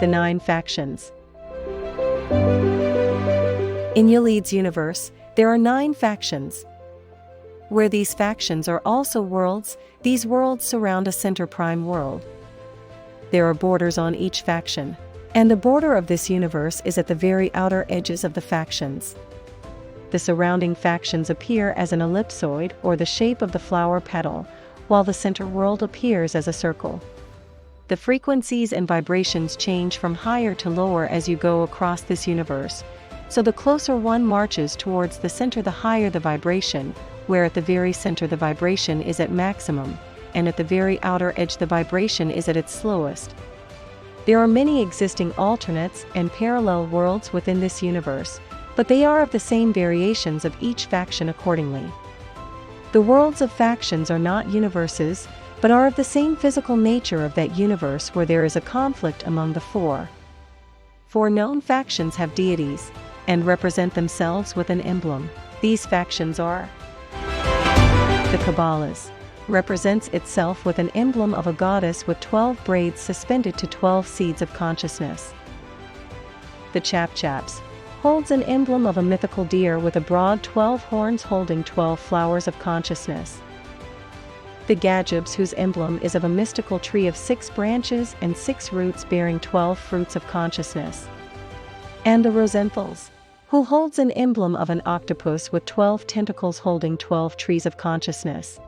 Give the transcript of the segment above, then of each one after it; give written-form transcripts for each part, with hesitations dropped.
The 9 factions. In Yulid's universe, there are 9 factions. Where these factions are also worlds, these worlds surround a center prime world. There are borders on each faction, and the border of this universe is at the very outer edges of the factions. The surrounding factions appear as an ellipsoid or the shape of the flower petal, while the center world appears as a circle. The frequencies and vibrations change from higher to lower as you go across this universe, so the closer one marches towards the center, the higher the vibration, where at the very center the vibration is at maximum, and at the very outer edge the vibration is at its slowest. There are many existing alternates and parallel worlds within this universe, but they are of the same variations of each faction accordingly. The worlds of factions are not universes, but are of the same physical nature of that universe where there is a conflict among the 4. 4 known factions have deities, and represent themselves with an emblem. These factions are: the Kabbalahs represents itself with an emblem of a goddess with 12 braids suspended to 12 seeds of consciousness. The Chapchaps holds an emblem of a mythical deer with a broad 12 horns holding 12 flowers of consciousness. The Gajubs, whose emblem is of a mystical tree of 6 branches and 6 roots bearing 12 fruits of consciousness. And the Rosenthals, who holds an emblem of an octopus with 12 tentacles holding 12 trees of consciousness.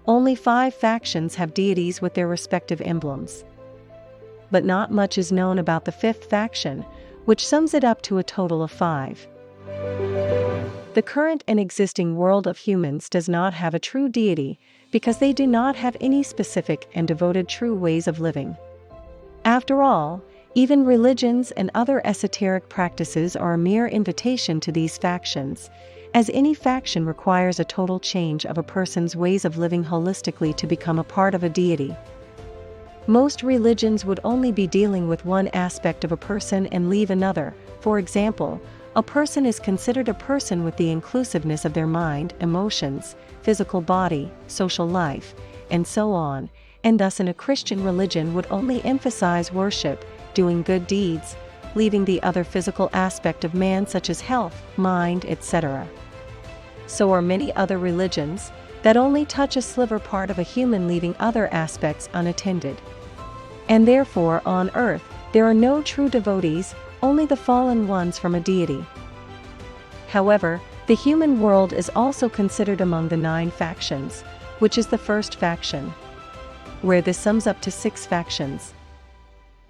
Only 5 factions have deities with their respective emblems. But not much is known about the 5th faction, which sums it up to a total of 5. The current and existing world of humans does not have a true deity, because they do not have any specific and devoted true ways of living. After all, even religions and other esoteric practices are a mere invitation to these factions, as any faction requires a total change of a person's ways of living holistically to become a part of a deity. Most religions would only be dealing with one aspect of a person and leave another. For example, a person is considered a person with the inclusiveness of their mind, emotions, physical body, social life, and so on, and thus in a Christian religion would only emphasize worship, doing good deeds, leaving the other physical aspect of man such as health, mind, etc. So are many other religions, that only touch a sliver part of a human, leaving other aspects unattended. And therefore on earth, there are no true devotees, only the fallen ones from a deity. However, the human world is also considered among the 9 factions, which is the first faction, where this sums up to 6 factions.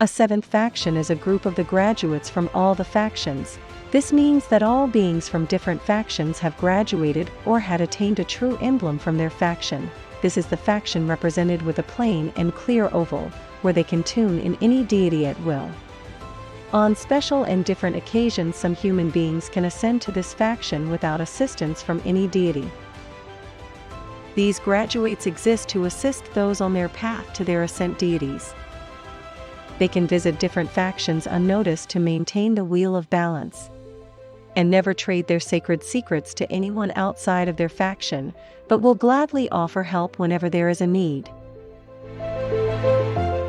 A 7th faction is a group of the graduates from all the factions. This means that all beings from different factions have graduated or had attained a true emblem from their faction. This is the faction represented with a plain and clear oval, where they can tune in any deity at will. On special and different occasions, some human beings can ascend to this faction without assistance from any deity. These graduates exist to assist those on their path to their ascent deities. They can visit different factions unnoticed to maintain the wheel of balance, and never trade their sacred secrets to anyone outside of their faction, but will gladly offer help whenever there is a need.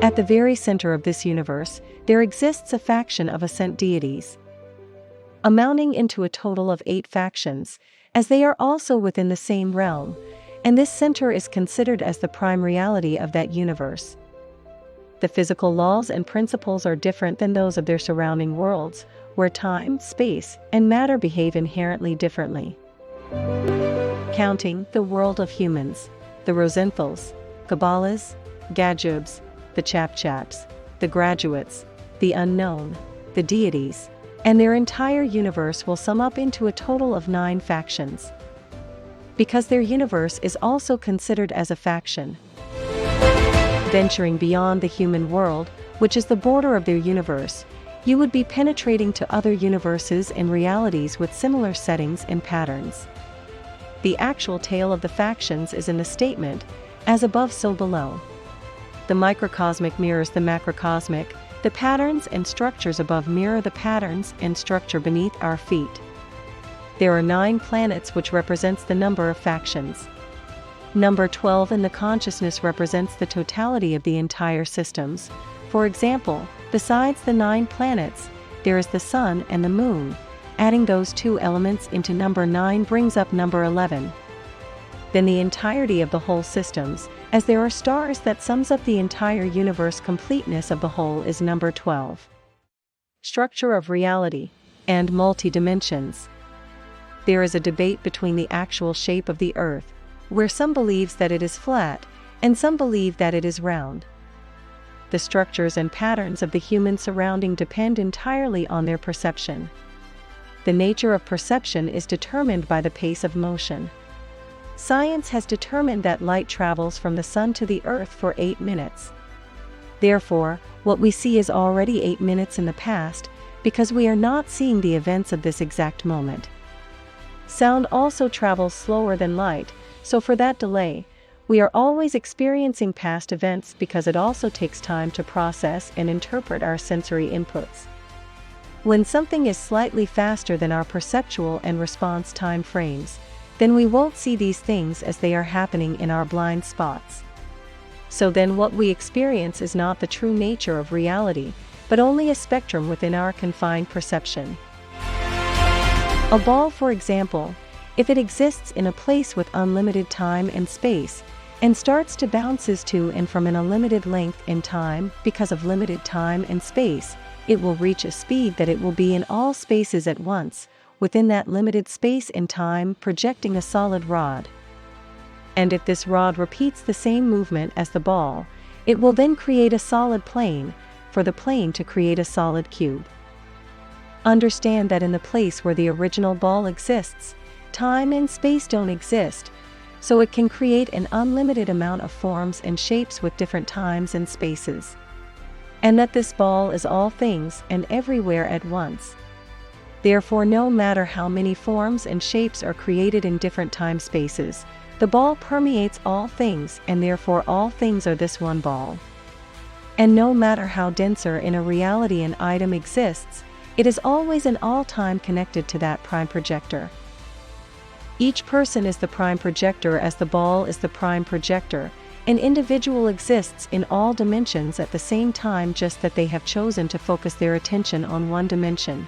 At the very center of this universe, there exists a faction of ascent deities, amounting into a total of 8 factions, as they are also within the same realm, and this center is considered as the prime reality of that universe. The physical laws and principles are different than those of their surrounding worlds, where time, space, and matter behave inherently differently. Counting the world of humans, the Rosenthals, Kabbalahs, Gajubs, the Chapchaps, the graduates, the unknown, the deities, and their entire universe will sum up into a total of 9 factions. Because their universe is also considered as a faction. Venturing beyond the human world, which is the border of their universe, you would be penetrating to other universes and realities with similar settings and patterns. The actual tale of the factions is in the statement, as above so below. The microcosmic mirrors the macrocosmic, the patterns and structures above mirror the patterns and structure beneath our feet. There are 9 planets, which represents the number of factions. Number 12 in the consciousness represents the totality of the entire systems. For example, Besides the 9 planets, there is the Sun and the Moon. Adding those 2 elements into number 9 brings up number 11. Then the entirety of the whole systems, as there are stars, that sums up the entire universe. Completeness of the whole is number 12. Structure of reality and multidimensions. There is a debate between the actual shape of the Earth, where some believes that it is flat, and some believe that it is round. The structures and patterns of the human surrounding depend entirely on their perception. The nature of perception is determined by the pace of motion. Science has determined that light travels from the Sun to the Earth for 8 minutes. Therefore, what we see is already 8 minutes in the past, because we are not seeing the events of this exact moment. Sound also travels slower than light, so for that delay, we are always experiencing past events, because it also takes time to process and interpret our sensory inputs. When something is slightly faster than our perceptual and response time frames, then we won't see these things as they are happening in our blind spots. So then what we experience is not the true nature of reality, but only a spectrum within our confined perception. A ball, for example, if it exists in a place with unlimited time and space, and starts to bounces to and from in a limited length in time, because of limited time and space, it will reach a speed that it will be in all spaces at once, within that limited space and time, projecting a solid rod. And if this rod repeats the same movement as the ball, it will then create a solid plane, for the plane to create a solid cube. Understand that in the place where the original ball exists, time and space don't exist, so it can create an unlimited amount of forms and shapes with different times and spaces. And that this ball is all things and everywhere at once. Therefore, no matter how many forms and shapes are created in different time spaces, the ball permeates all things, and therefore all things are this one ball. And no matter how denser in a reality an item exists, it is always in all time connected to that prime projector. Each person is the prime projector, as the ball is the prime projector. An individual exists in all dimensions at the same time, just that they have chosen to focus their attention on one dimension.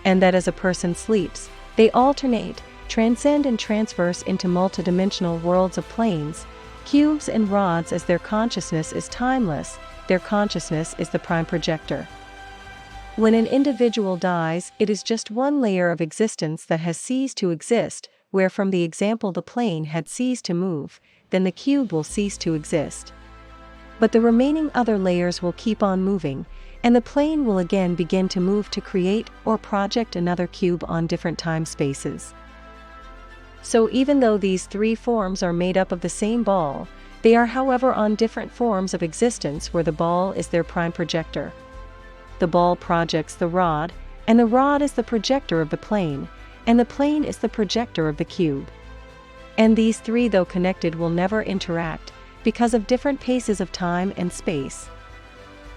And that as a person sleeps, they alternate, transcend and transverse into multidimensional worlds of planes, cubes and rods, as their consciousness is timeless, their consciousness is the prime projector. When an individual dies, it is just one layer of existence that has ceased to exist, where from the example the plane had ceased to move, then the cube will cease to exist. But the remaining other layers will keep on moving, and the plane will again begin to move to create or project another cube on different time spaces. So even though these 3 forms are made up of the same ball, they are however on different forms of existence, where the ball is their prime projector. The ball projects the rod, and the rod is the projector of the plane, and the plane is the projector of the cube. And these 3, though connected, will never interact, because of different paces of time and space.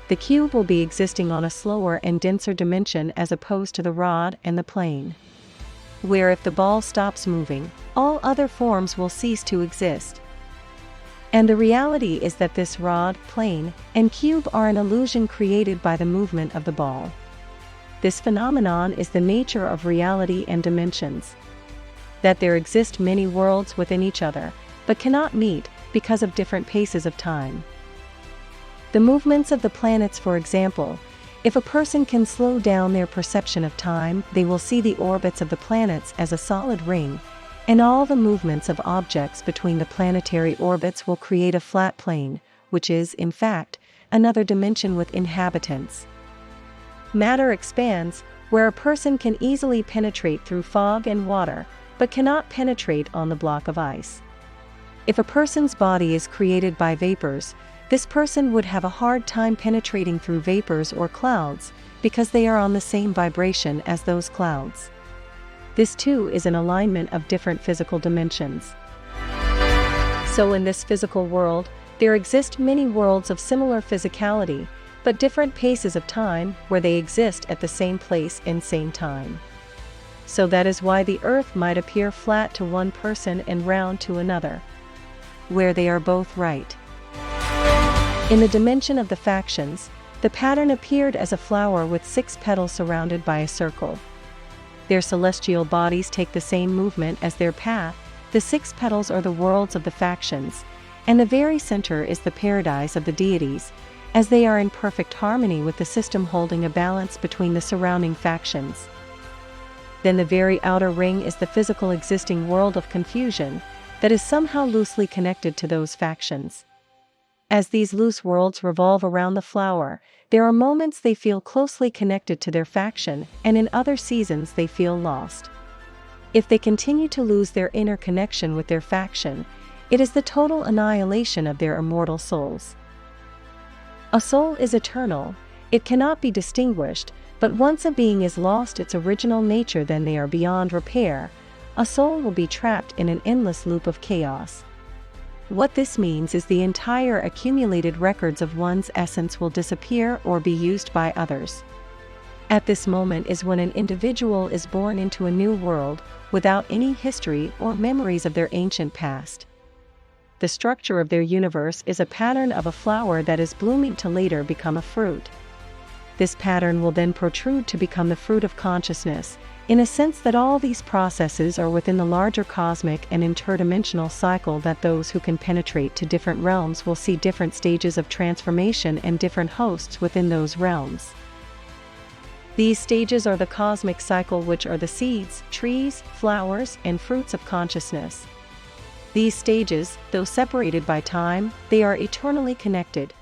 The cube will be existing on a slower and denser dimension as opposed to the rod and the plane, where if the ball stops moving, all other forms will cease to exist. And the reality is that this rod, plane, and cube are an illusion created by the movement of the ball. This phenomenon is the nature of reality and dimensions. That there exist many worlds within each other, but cannot meet, because of different paces of time. The movements of the planets, for example, if a person can slow down their perception of time, they will see the orbits of the planets as a solid ring, and all the movements of objects between the planetary orbits will create a flat plane, which is, in fact, another dimension with inhabitants. Matter expands, where a person can easily penetrate through fog and water, but cannot penetrate on the block of ice. If a person's body is created by vapors, this person would have a hard time penetrating through vapors or clouds, because they are on the same vibration as those clouds. This too is an alignment of different physical dimensions. So in this physical world, there exist many worlds of similar physicality, but different paces of time, where they exist at the same place and same time. So that is why the earth might appear flat to one person and round to another, where they are both right. In the dimension of the factions, The pattern appeared as a flower with 6 petals surrounded by a circle. Their celestial bodies take the same movement as their path. The 6 petals are the worlds of the factions, and the very center is the paradise of the deities, as they are in perfect harmony with the system, holding a balance between the surrounding factions. Then the very outer ring is the physical existing world of confusion that is somehow loosely connected to those factions. As these loose worlds revolve around the flower, there are moments they feel closely connected to their faction, and in other seasons they feel lost. If they continue to lose their inner connection with their faction, it is the total annihilation of their immortal souls. A soul is eternal, it cannot be distinguished, but once a being is lost its original nature, then they are beyond repair. A soul will be trapped in an endless loop of chaos. What this means is the entire accumulated records of one's essence will disappear or be used by others. At this moment is when an individual is born into a new world, without any history or memories of their ancient past. The structure of their universe is a pattern of a flower that is blooming to later become a fruit. This pattern will then protrude to become the fruit of consciousness, in a sense that all these processes are within the larger cosmic and interdimensional cycle, that those who can penetrate to different realms will see different stages of transformation and different hosts within those realms. These stages are the cosmic cycle, which are the seeds, trees, flowers, and fruits of consciousness. These stages, though separated by time, they are eternally connected.